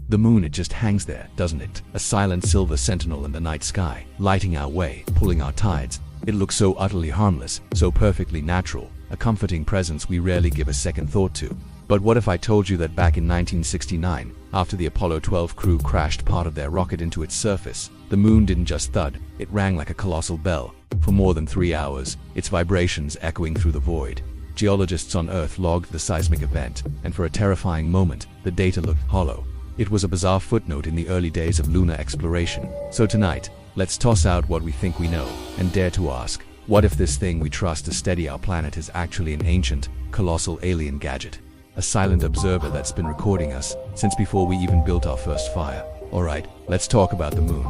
The moon, it just hangs there, doesn't it? A silent silver sentinel in the night sky, lighting our way, pulling our tides. It looks so utterly harmless, so perfectly natural, a comforting presence we rarely give a second thought to. But what if I told you that back in 1969, after the Apollo 12 crew crashed part of their rocket into its surface, the moon didn't just thud, it rang like a colossal bell. For more than 3 hours, its vibrations echoing through the void. Geologists on Earth logged the seismic event, and for a terrifying moment, the data looked hollow. It was a bizarre footnote in the early days of lunar exploration. So tonight, let's toss out what we think we know, and dare to ask, what if this thing we trust to steady our planet is actually an ancient, colossal alien gadget? A silent observer that's been recording us since before we even built our first fire. Alright, let's talk about the moon.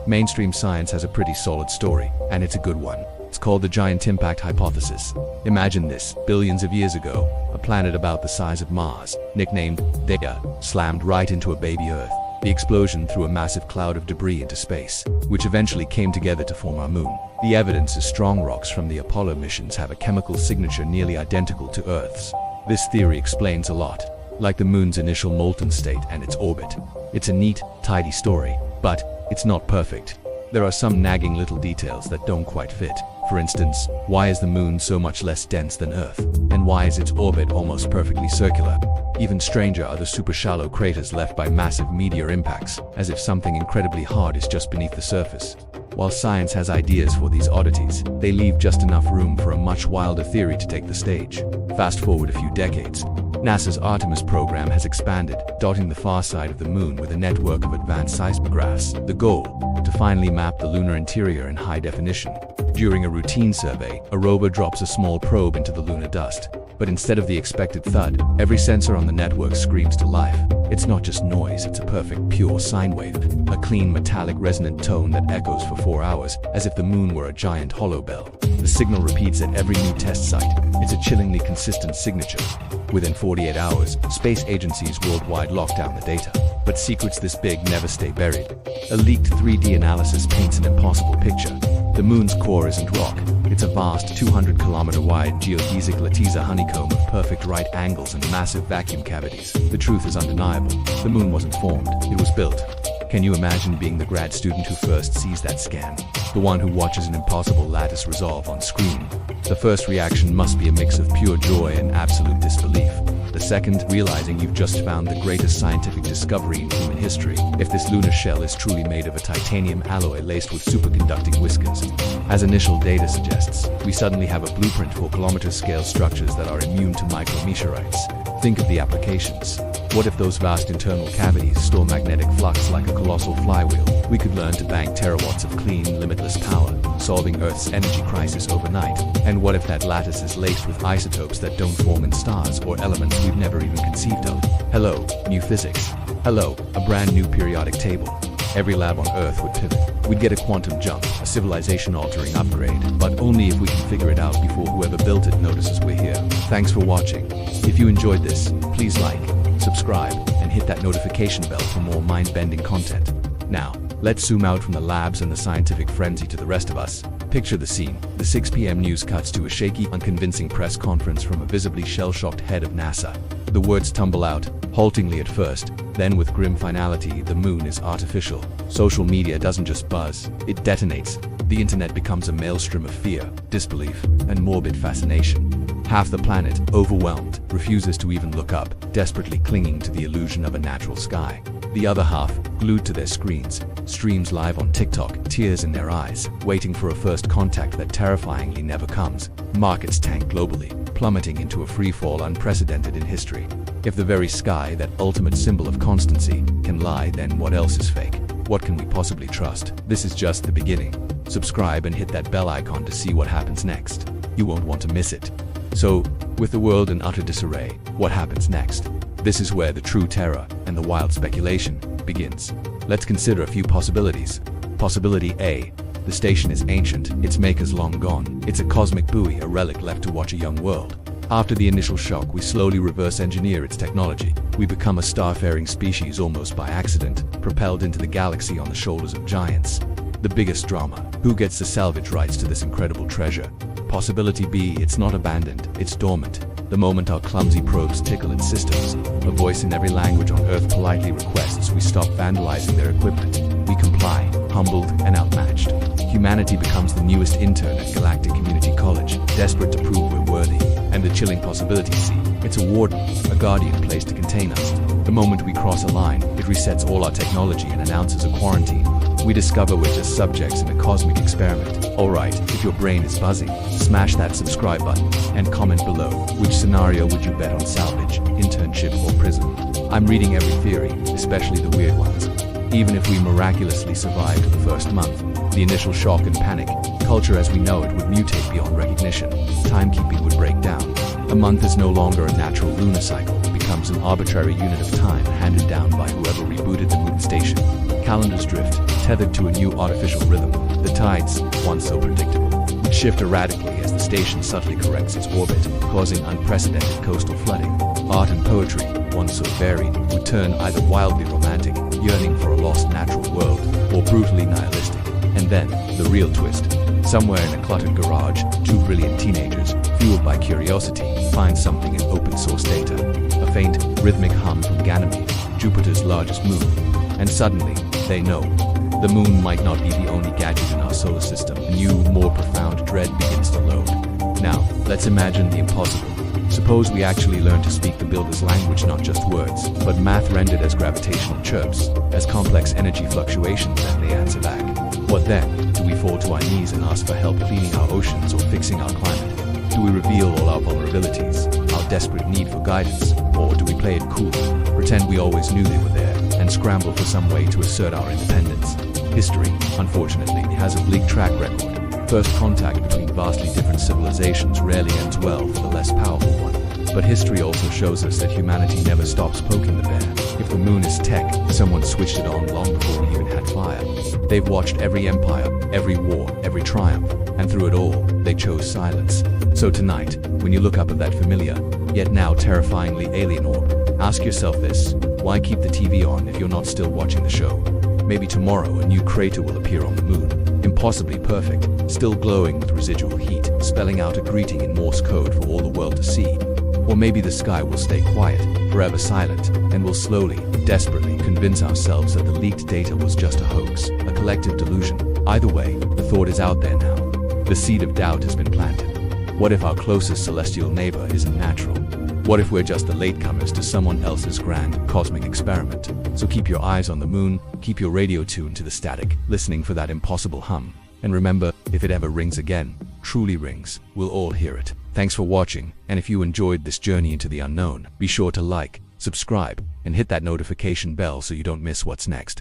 Mainstream science has a pretty solid story, and it's a good one. It's called the giant impact hypothesis. Imagine this: billions of years ago, a planet about the size of Mars, nicknamed Theia, slammed right into a baby Earth. The explosion threw a massive cloud of debris into space, which eventually came together to form our moon. The evidence is strong. Rocks from the Apollo missions have a chemical signature nearly identical to Earth's. This theory explains a lot, like the moon's initial molten state and its orbit. It's a neat, tidy story, but it's not perfect. There are some nagging little details that don't quite fit. For instance, why is the moon so much less dense than Earth? And why is its orbit almost perfectly circular? Even stranger are the super shallow craters left by massive meteor impacts, as if something incredibly hard is just beneath the surface. While science has ideas for these oddities, they leave just enough room for a much wilder theory to take the stage. Fast forward a few decades. NASA's Artemis program has expanded, dotting the far side of the moon with a network of advanced seismographs. The goal? To finally map the lunar interior in high definition. During a routine survey, a rover drops a small probe into the lunar dust. But instead of the expected thud, every sensor on the network screams to life. It's not just noise, it's a perfect, pure sine wave. A clean, metallic, resonant tone that echoes for 4 hours, as if the moon were a giant hollow bell. The signal repeats at every new test site. It's a chillingly consistent signature. Within 48 hours, space agencies worldwide lock down the data. But secrets this big never stay buried. A leaked 3D analysis paints an impossible picture. The moon's core isn't rock. It's a vast 200-kilometer-wide geodesic lattice honeycomb of perfect right angles and massive vacuum cavities. The truth is undeniable. The moon wasn't formed, it was built. Can you imagine being the grad student who first sees that scan? The one who watches an impossible lattice resolve on screen. The first reaction must be a mix of pure joy and absolute disbelief. The second, realizing you've just found the greatest scientific discovery in human history. If this lunar shell is truly made of a titanium alloy laced with superconducting whiskers. As initial data suggests, we suddenly have a blueprint for kilometer-scale structures that are immune to micrometeorites. Think of the applications. What if those vast internal cavities store magnetic flux like a colossal flywheel? We could learn to bank terawatts of clean, limitless power, solving Earth's energy crisis overnight. And what if that lattice is laced with isotopes that don't form in stars or elements we've never even conceived of? Hello, new physics. Hello, a brand new periodic table. Every lab on Earth would pivot. We'd get a quantum jump, a civilization-altering upgrade, but only if we can figure it out before whoever built it notices we're here. Thanks for watching. If you enjoyed this, please like, subscribe, and hit that notification bell for more mind-bending content. Now, let's zoom out from the labs and the scientific frenzy to the rest of us. Picture the scene. The 6 p.m. news cuts to a shaky, unconvincing press conference from a visibly shell-shocked head of NASA. The words tumble out, haltingly at first, then with grim finality: the moon is artificial. Social media doesn't just buzz, it detonates. The internet becomes a maelstrom of fear, disbelief, and morbid fascination. Half the planet, overwhelmed, refuses to even look up, desperately clinging to the illusion of a natural sky. The other half, glued to their screens, streams live on TikTok, tears in their eyes, waiting for a first contact that terrifyingly never comes. Markets tank globally, plummeting into a free-fall unprecedented in history. If the very sky, that ultimate symbol of constancy, can lie, then what else is fake? What can we possibly trust? This is just the beginning. Subscribe and hit that bell icon to see what happens next. You won't want to miss it. So, with the world in utter disarray, what happens next? This is where the true terror and the wild speculation begins. Let's consider a few possibilities. Possibility A. The station is ancient, its makers long gone. It's a cosmic buoy, a relic left to watch a young world. After the initial shock, we slowly reverse engineer its technology. We become a starfaring species almost by accident, propelled into the galaxy on the shoulders of giants. The biggest drama: who gets the salvage rights to this incredible treasure? Possibility B. It's not abandoned, it's dormant. The moment our clumsy probes tickle its systems, a voice in every language on Earth politely requests we stop vandalizing their equipment. We comply, humbled and outmatched. Humanity becomes the newest intern at Galactic Community College, desperate to prove we're worthy. And the chilling possibility, see, it's a warden, a guardian placed to contain us. The moment we cross a line, it resets all our technology and announces a quarantine. We discover we're just subjects in a cosmic experiment. Alright, if your brain is buzzing, smash that subscribe button and comment below. Which scenario would you bet on: salvage, internship, or prison? I'm reading every theory, especially the weird ones. Even if we miraculously survived the first month, the initial shock and panic, culture as we know it would mutate beyond recognition. Timekeeping would break down. A month is no longer a natural lunar cycle. It becomes an arbitrary unit of time handed down by whoever rebooted the moon station. Calendars drift, tethered to a new artificial rhythm. The tides, once so predictable, would shift erratically as the station subtly corrects its orbit, causing unprecedented coastal flooding. Art and poetry, once so varied, would turn either wildly romantic, yearning for a lost natural world, or brutally nihilistic. And then, the real twist. Somewhere in a cluttered garage, two brilliant teenagers, fueled by curiosity, find something in open-source data. A faint, rhythmic hum from Ganymede, Jupiter's largest moon. And suddenly, they know. The moon might not be the only gadget in our solar system. A new, more profound dread begins to load. Now, let's imagine the impossible. Suppose we actually learn to speak the builder's language, not just words, but math rendered as gravitational chirps, as complex energy fluctuations, and they answer back. What then? Do we fall to our knees and ask for help cleaning our oceans or fixing our climate? Do we reveal all our vulnerabilities, our desperate need for guidance, or do we play it cool, pretend we always knew they were there, and scramble for some way to assert our independence? History, unfortunately, has a bleak track record. First contact between vastly different civilizations rarely ends well for the less powerful one. But history also shows us that humanity never stops poking the bear. If the moon is tech, someone switched it on long before we even had fire. They've watched every empire, every war, every triumph, and through it all, they chose silence. So tonight, when you look up at that familiar, yet now terrifyingly alien orb, ask yourself this: why keep the TV on if you're not still watching the show? Maybe tomorrow a new crater will appear on the moon, impossibly perfect, still glowing with residual heat, spelling out a greeting in Morse code for all the world to see. Or maybe the sky will stay quiet, forever silent, and we'll slowly, desperately convince ourselves that the leaked data was just a hoax, a collective delusion. Either way, the thought is out there now. The seed of doubt has been planted. What if our closest celestial neighbor isn't natural? What if we're just the latecomers to someone else's grand cosmic experiment? So keep your eyes on the moon, keep your radio tuned to the static, listening for that impossible hum. And remember, if it ever rings again, truly rings, we'll all hear it. Thanks for watching, and if you enjoyed this journey into the unknown, be sure to like, subscribe, and hit that notification bell so you don't miss what's next.